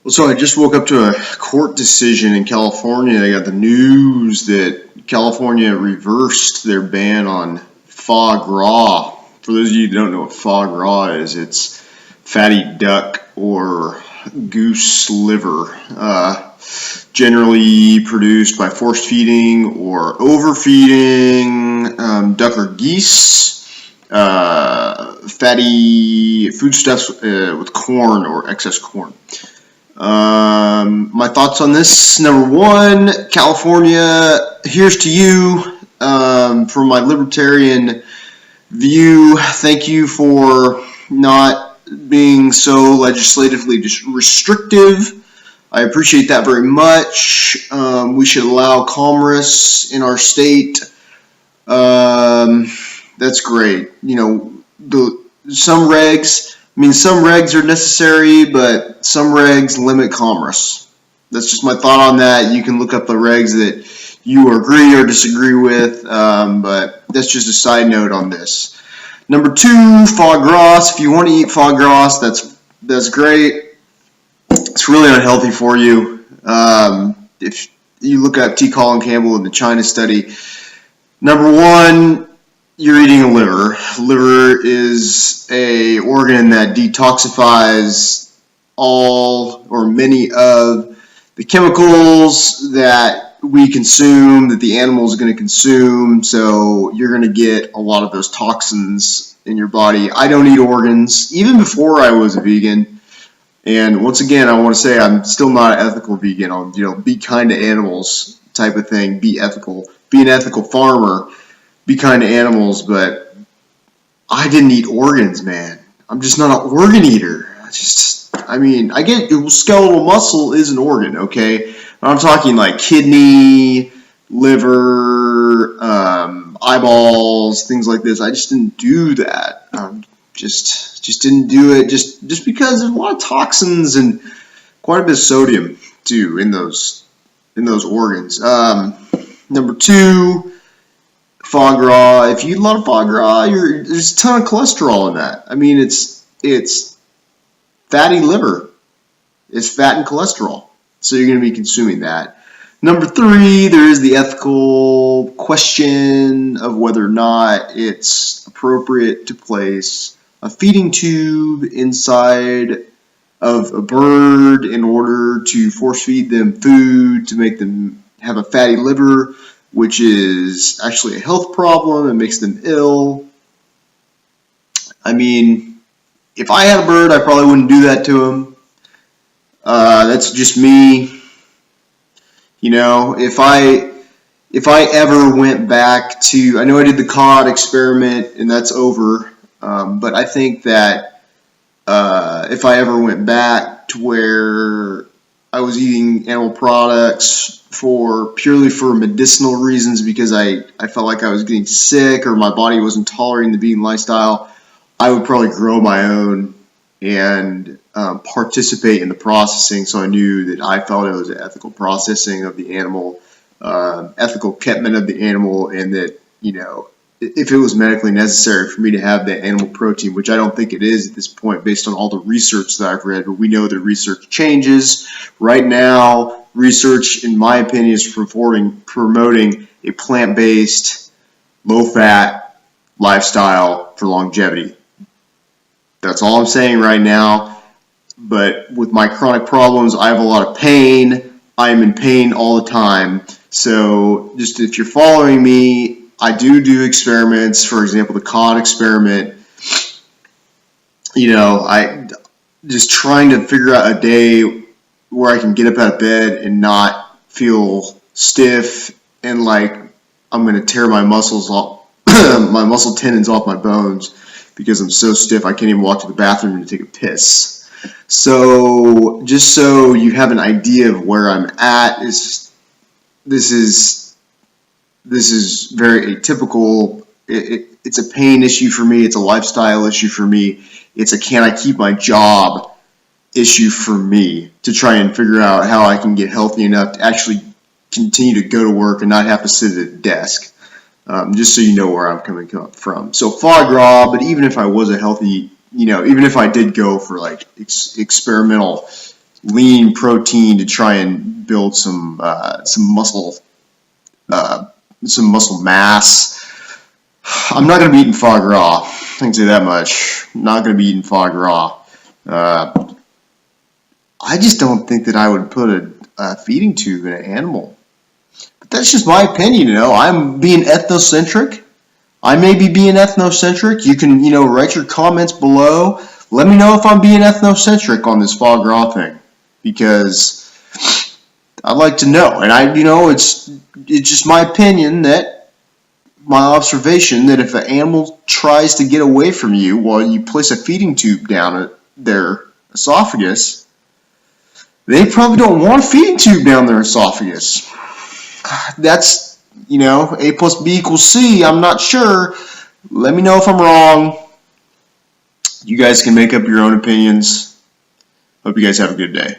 So I just woke up to a court decision in California. I got the news that California reversed their ban on foie gras. For those of you who don't know what foie gras is, it's fatty duck or goose liver, generally produced by force feeding or overfeeding duck or geese. Fatty foodstuffs with corn or excess corn. My thoughts on this: number one, California, here's to you. From my libertarian view, thank you for not being so legislatively restrictive. I appreciate that very much. We should allow commerce in our state. That's great. Some regs are necessary, but some regs limit commerce. That's just my thought on that. You can look up the regs that you agree or disagree with, but that's just a side note on this. Number two, foie gras. If you want to eat foie gras, that's great. It's really unhealthy for you. If you look at T. Colin Campbell in the China study, number one, you're eating a liver. Liver is a organ that detoxifies all or many of the chemicals that we consume, that the animal is going to consume. So you're going to get a lot of those toxins in your body. I don't eat organs, even before I was a vegan. And once again, I want to say I'm still not an ethical vegan. I'll, be kind to animals type of thing. Be ethical. Be an ethical farmer. Be kind to animals, but I didn't eat organs, man. I'm just not an organ eater. I get skeletal muscle is an organ, okay? But I'm talking like kidney, liver, eyeballs, things like this. I just didn't do that. Just didn't do it. Just because there's a lot of toxins and quite a bit of sodium too in those organs. Number two, foie gras. If you eat a lot of foie gras, there's a ton of cholesterol in that. It's fatty liver. It's fat and cholesterol. So you're going to be consuming that. Number three, there is the ethical question of whether or not it's appropriate to place a feeding tube inside of a bird in order to force feed them food to make them have a fatty liver, which is actually a health problem and makes them ill. If I had a bird, I probably wouldn't do that to him. That's just me. If I ever went back to, I know I did the cod experiment and that's over, but I think that if I ever went back to where I was eating animal products purely for medicinal reasons because I felt like I was getting sick or my body wasn't tolerating the vegan lifestyle, I would probably grow my own and participate in the processing, so I knew that I felt it was an ethical processing of the animal, ethical keepment of the animal, and that, if it was medically necessary for me to have that animal protein, which I don't think it is at this point based on all the research that I've read, but we know that research changes. Right now, research, in my opinion, is promoting a plant-based, low-fat lifestyle for longevity. That's all I'm saying right now. But with my chronic problems, I have a lot of pain. I am in pain all the time. So just if you're following me, I do experiments. For example, the cod experiment. I just trying to figure out a day where I can get up out of bed and not feel stiff and like I'm going to tear my muscles off, my muscle tendons off my bones because I'm so stiff I can't even walk to the bathroom to take a piss. So just so you have an idea of where I'm at, this is very atypical. It's a pain issue for me. It's a lifestyle issue for me. It's a can I keep my job issue for me to try and figure out how I can get healthy enough to actually continue to go to work and not have to sit at a desk. Just so you know where I'm coming from. So foie gras, but even if I was a healthy, even if I did go for like experimental, lean protein to try and build some muscle mass. I'm not going to be eating foie gras. I can say that much. I'm not going to be eating foie gras. I just don't think that I would put a feeding tube in an animal. But that's just my opinion, I'm being ethnocentric. I may be being ethnocentric. You can, write your comments below. Let me know if I'm being ethnocentric on this foie gras thing. Because I'd like to know. And it's just my opinion, that my observation, that if an animal tries to get away from you while you place a feeding tube down their esophagus, they probably don't want a feeding tube down their esophagus. That's, A plus B equals C. I'm not sure. Let me know if I'm wrong. You guys can make up your own opinions. Hope you guys have a good day.